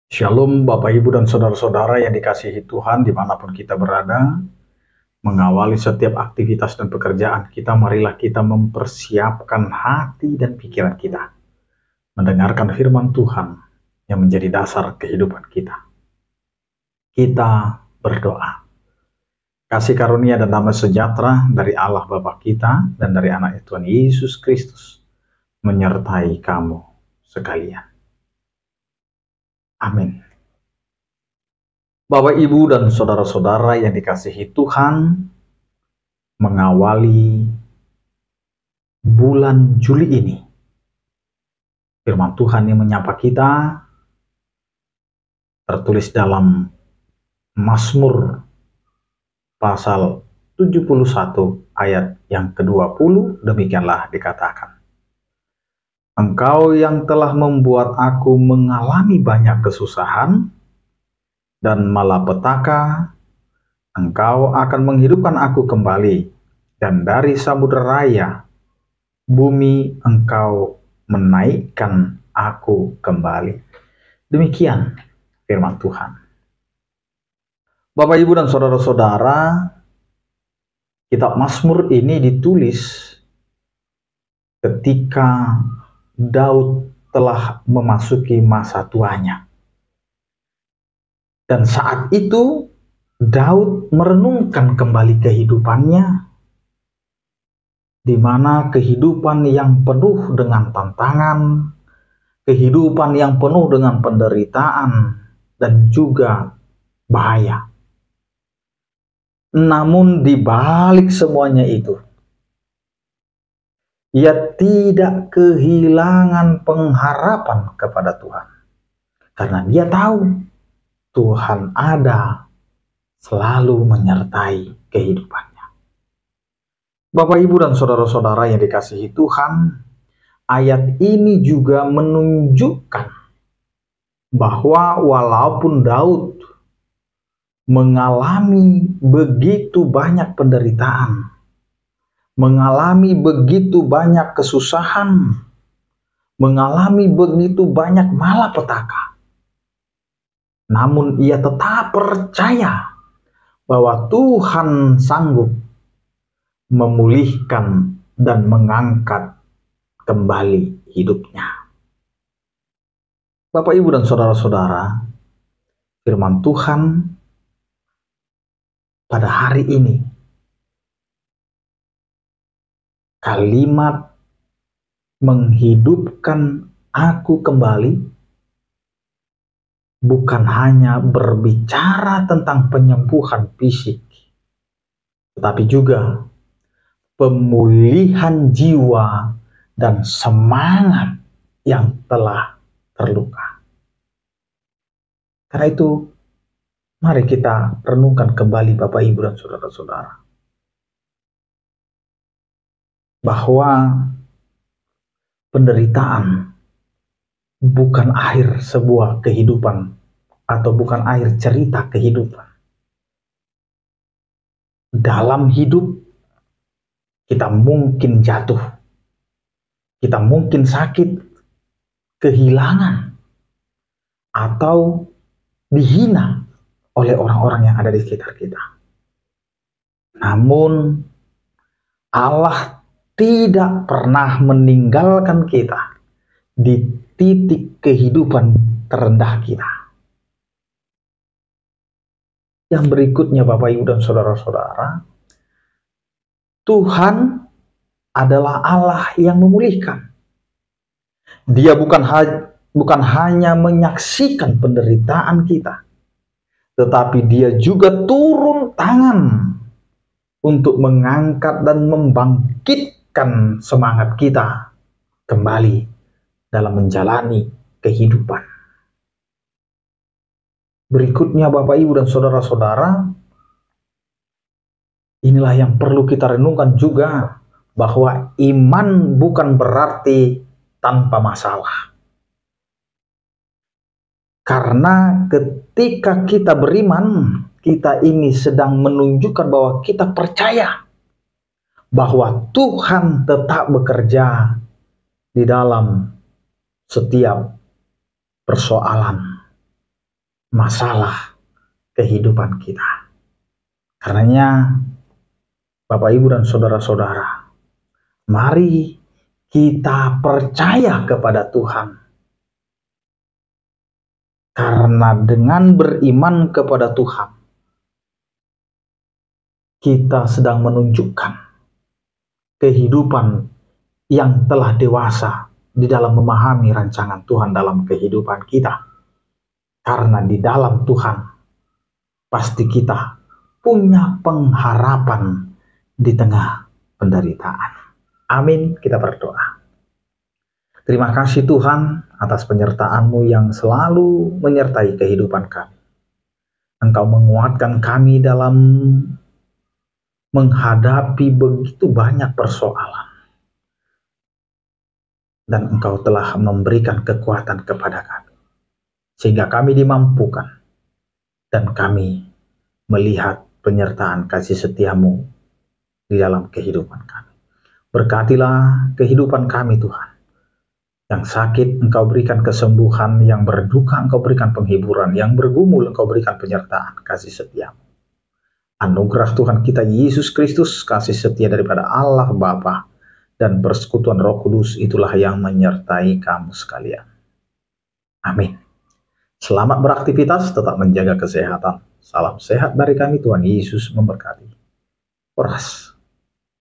Shalom Bapak Ibu dan Saudara-saudara yang dikasihi Tuhan dimanapun kita berada. Mengawali setiap aktivitas dan pekerjaan kita, marilah kita mempersiapkan hati dan pikiran kita. Mendengarkan firman Tuhan yang menjadi dasar kehidupan kita. Kita berdoa. Kasih karunia dan damai sejahtera dari Allah Bapa kita dan dari anak Tuhan Yesus Kristus menyertai kamu sekalian. Amin. Bapak, Ibu, dan saudara-saudara yang dikasihi Tuhan, mengawali bulan Juli ini, firman Tuhan yang menyapa kita tertulis dalam Mazmur pasal 71 ayat yang ke-20, demikianlah dikatakan. Engkau yang telah membuat aku mengalami banyak kesusahan dan malapetaka, Engkau akan menghidupkan aku kembali, dan dari samudera raya, bumi Engkau menaikkan aku kembali. Demikian firman Tuhan. Bapak, Ibu, dan saudara-saudara, kitab Mazmur ini ditulis ketika Daud telah memasuki masa tuanya. Dan saat itu Daud merenungkan kembali kehidupannya, di mana kehidupan yang penuh dengan tantangan, kehidupan yang penuh dengan penderitaan, dan juga bahaya. Namun di balik semuanya itu, ia tidak kehilangan pengharapan kepada Tuhan. Karena dia tahu Tuhan ada selalu menyertai kehidupannya. Bapak, Ibu, dan saudara-saudara yang dikasihi Tuhan, ayat ini juga menunjukkan bahwa walaupun Daud mengalami begitu banyak penderitaan, mengalami begitu banyak kesusahan, mengalami begitu banyak malapetaka, namun ia tetap percaya bahwa Tuhan sanggup memulihkan dan mengangkat kembali hidupnya. Bapak, Ibu, dan saudara-saudara, firman Tuhan pada hari ini, kalimat menghidupkan aku kembali bukan hanya berbicara tentang penyembuhan fisik, tetapi juga pemulihan jiwa dan semangat yang telah terluka. Karena itu, mari kita renungkan kembali Bapak, Ibu, dan saudara-saudara, bahwa penderitaan bukan akhir sebuah kehidupan atau bukan akhir cerita kehidupan. Dalam hidup kita mungkin jatuh, kita mungkin sakit, kehilangan, atau dihina oleh orang-orang yang ada di sekitar kita. Namun Allah tidak pernah meninggalkan kita di titik kehidupan terendah kita. Yang berikutnya Bapak, Ibu, dan saudara-saudara, Tuhan adalah Allah yang memulihkan. Dia bukan hanya menyaksikan penderitaan kita, tetapi dia juga turun tangan untuk mengangkat dan membangkitkan semangat kita kembali dalam menjalani kehidupan. Berikutnya Bapak, Ibu, dan saudara-saudara, inilah yang perlu kita renungkan juga, bahwa iman bukan berarti tanpa masalah. Karena ketika kita beriman, kita ini sedang menunjukkan bahwa kita percaya bahwa Tuhan tetap bekerja di dalam setiap persoalan masalah kehidupan kita. Karenanya, Bapak, Ibu, dan saudara-saudara, mari kita percaya kepada Tuhan. Karena dengan beriman kepada Tuhan, kita sedang menunjukkan kehidupan yang telah dewasa di dalam memahami rancangan Tuhan dalam kehidupan kita. Karena di dalam Tuhan, pasti kita punya pengharapan di tengah penderitaan. Amin, kita berdoa. Terima kasih Tuhan atas penyertaan-Mu yang selalu menyertai kehidupan kami. Engkau menguatkan kami dalam menghadapi begitu banyak persoalan. Dan Engkau telah memberikan kekuatan kepada kami. Sehingga kami dimampukan. Dan kami melihat penyertaan kasih setia-Mu di dalam kehidupan kami. Berkatilah kehidupan kami Tuhan. Yang sakit Engkau berikan kesembuhan, yang berduka Engkau berikan penghiburan, yang bergumul Engkau berikan penyertaan kasih setia-Mu. Anugerah Tuhan kita Yesus Kristus, kasih setia daripada Allah Bapa dan persekutuan Roh Kudus itulah yang menyertai kamu sekalian. Amin. Selamat beraktivitas, tetap menjaga kesehatan. Salam sehat dari kami, Tuhan Yesus memberkati. Horas.